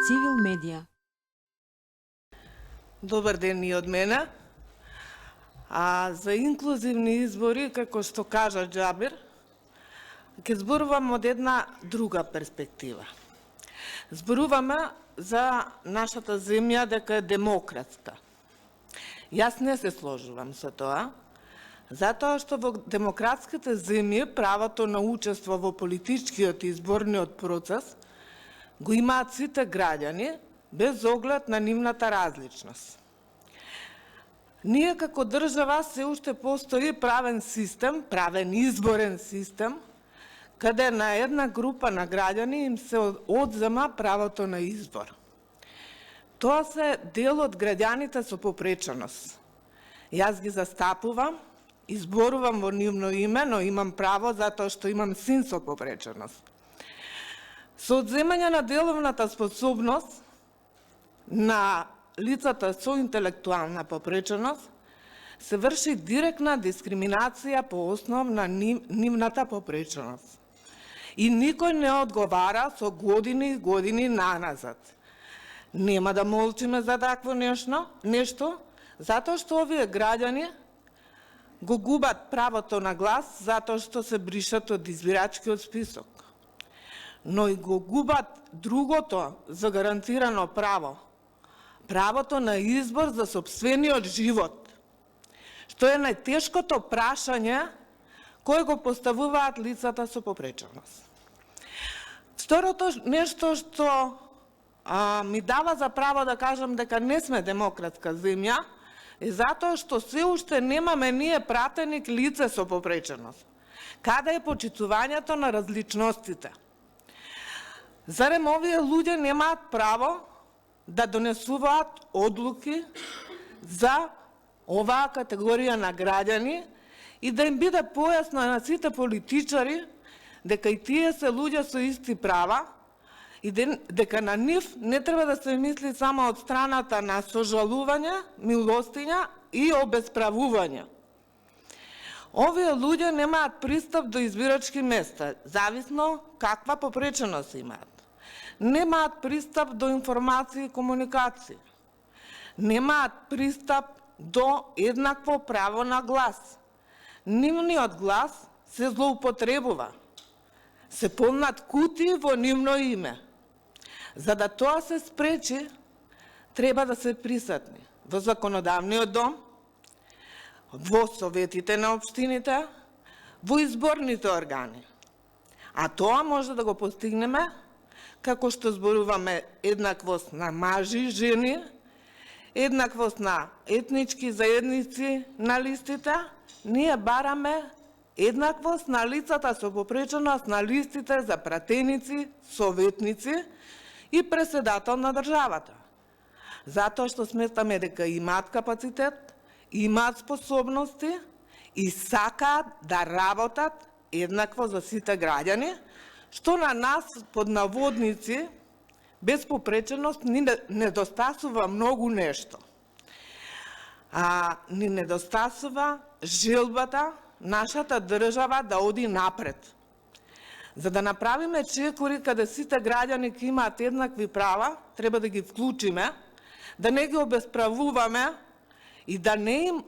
Цивил медија. Добар ден и од мене. За инклузивни избори, како што кажа Џабир, ќе зборувам од една друга перспектива. Зборуваме за нашата земја дека е демократска. Јас не се сложувам со тоа, затоа што во демократските земји правото на учество во политичкиот и изборниот процес го имаат сите граѓани, без оглед на нивната различност. Ние како држава се уште постои правен систем, правен изборен систем, каде на една група на граѓани им се одзема правото на избор. Тоа се дел од граѓаните со попреченост. Јас ги застапувам, изборувам во нивно име, но имам право затоа што имам син со попреченост. Со одземање на деловната способност на лицата со интелектуална попреченост се врши директна дискриминација по основ на нивната попреченост. И никој не одговара со години и години наназад. Нема да молчиме за такво нешто, затоа што овие граѓани го губат правото на глас затоа што се бришат од избирачкиот список. Но и го губат другото загарантирано право, правото на избор за сопствениот живот, што е најтешкото прашање кој го поставуваат лицата со попреченост. Второто нешто што ми дава за право да кажам дека не сме демократска земја, е затоа што се уште немаме ние пратеник лице со попреченост. Каде е почитувањето на различностите? Зарем овие луѓе немаат право да донесуваат одлуки за оваа категорија на граѓани и да им биде појасно на сите политичари дека и тие се луѓе со исти права и дека на нив не треба да се мисли само од страната на сожалување, милостиња и обесправување. Овие луѓе немаат пристап до избирачки места, зависно каква попреченост имаат. Немаат пристап до информации и комуникации. Немаат пристап до еднакво право на глас. Нивниот глас се злоупотребува. Се помнат кутии во нивно име. За да тоа се спречи, треба да се присутни во законодавниот дом, во советите на општините, во изборните органи. А тоа може да го постигнеме како што зборуваме еднаквост на мажи и жени, еднаквост на етнички заедници на листите, ние бараме еднаквост на лицата со попреченост на листите за пратеници, советници и преседател на државата. Затоа што сметаме дека имаат капацитет, имаат способности и сакаат да работат еднакво за сите граѓани, што на нас, под наводници, без попреченост, ни недостасува многу нешто. Ни недостасува желбата нашата држава да оди напред. За да направиме чекори каде сите граѓани ќе имаат еднакви права, треба да ги вклучиме, да не ги обесправуваме и да не им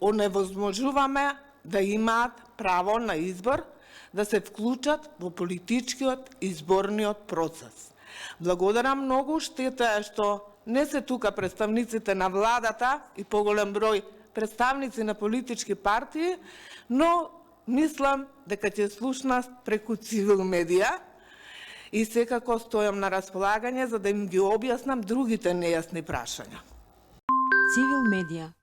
оневозможуваме да имаат право на избор, да се вклучат во политичкиот изборниот процес. Благодарам многу, штета е што не се тука представниците на владата и поголем број представници на политички партии, но мислам дека ќе слушнат преку Цивил медија и секако стојам на располагање за да им ги објаснам другите нејасни прашања. Цивил медија.